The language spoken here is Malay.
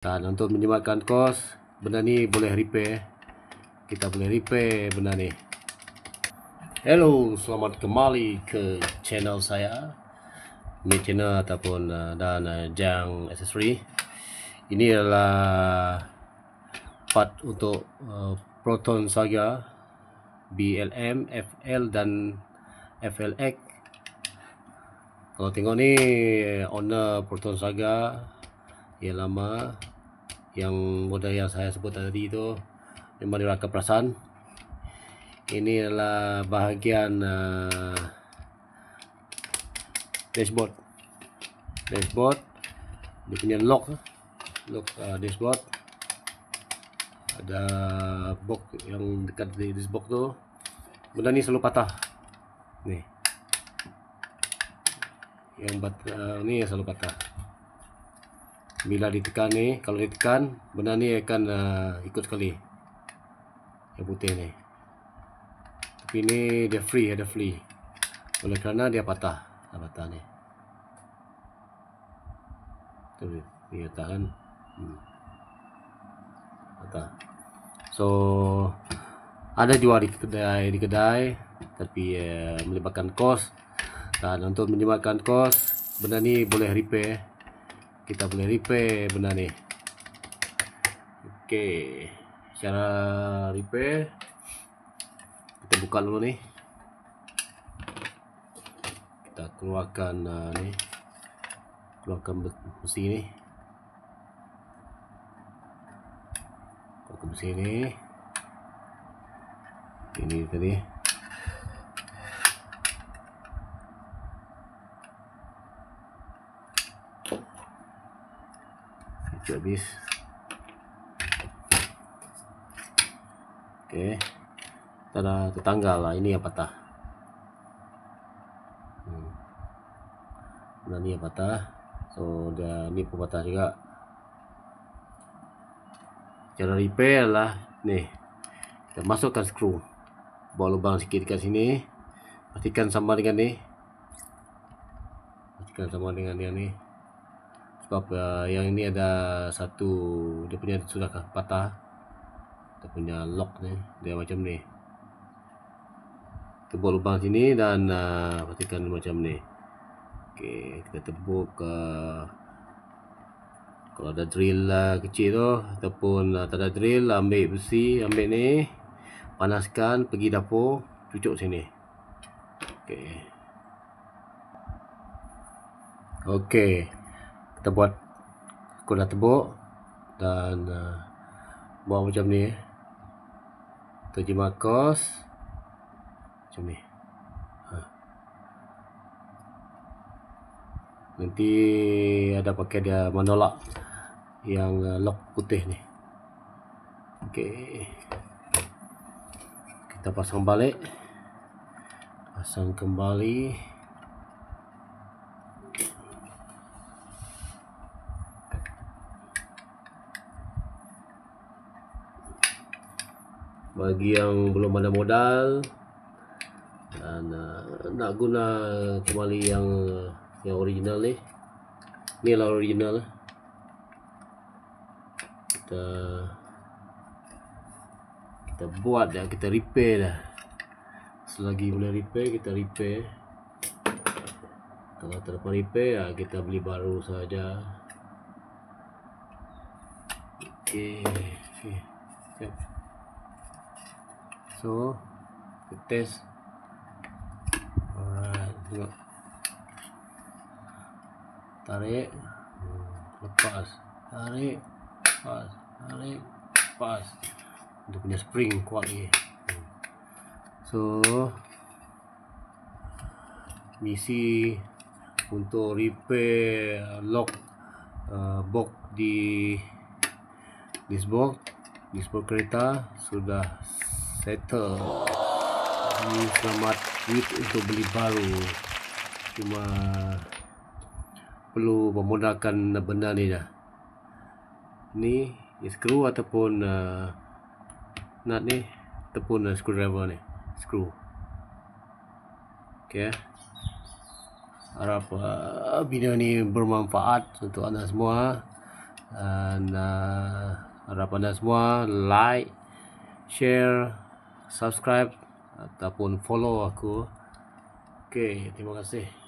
Dan untuk menjimatkan kos, benda ni boleh repair. Kita boleh repair benda ni. Hello, selamat kembali ke channel saya. Ini channel ataupun Jang Accessory. Ini adalah part untuk Proton Saga BLM, FL dan FLX. Kalau tengok ni owner Proton Saga yang lama, yang model yang saya sebut tadi tu memang dirangka perasan. Ini adalah bahagian dashboard. Dia punya lock dashboard. Ada box yang dekat di dashboard tu. Benda ni selalu patah. Ni. Yang ni yang selalu patah. Bila ditekan ni, kalau ditekan, benda ni akan ikut sekali. Yang putih ni. Tapi ni dia ada free. Oleh kerana dia patah. Patah ni. Tu dia patah kan. Patah. So ada jual di kedai, tapi melibatkan kos. Dan untuk menjimatkan kos, benda ni boleh repair. Kita boleh repair benda ni. Okey, cara repair kita buka dulu ni. Kita keluarkan ni. Keluarkan besi ni. Keluarkan besi ni. Ini tadi. Habis. Okey. Kita dah tertanggal lah. Ini yang patah. Ini yang patah. So dia ni pun patah juga. Cara repair lah ni. Kita masukkan skru. Buat lubang sikit dekat sini. Pastikan sama dengan ni. Pastikan sama dengan yang ni. Sebab yang ini ada satu, dia punya sudah patah. Dia punya lock ni, dia macam ni. Tebuk lubang sini dan pastikan macam ni. Okey, kita tebuk kalau ada drill kecil tu, ataupun tak ada drill, ambil besi, ambil ni, panaskan, pergi dapur, cucuk sini. Okey. Okey. Kita buat, aku dah tebuk dan buat macam ni. Terjimat kos macam ni. Nanti ada pakai dia menolak yang lock putih ni. Okey, kita pasang balik, pasang kembali. Bagi yang belum ada modal dan nak guna kembali yang original ni, ni lah original. Kita buat dah, kita repair dah. Selagi boleh repair, kita repair. Kalau tak dapat repair, kita beli baru saja. Okey. Siap. So, kita test. Alright, tengok. Tarik, lepas, tarik, lepas, tarik, lepas. Dia punya spring kuat lagi. So, misi untuk repair lock box di dashboard kereta sudah settle. Ini selamat duit untuk beli baru. Cuma perlu memodalkan benda ni dah. Ni skru ataupun nut ni ataupun screwdriver ni. Skru. Okey. Harap video ni bermanfaat untuk anda semua. Dan harap anda semua like, share, subscribe ataupun follow aku. Okey, terima kasih.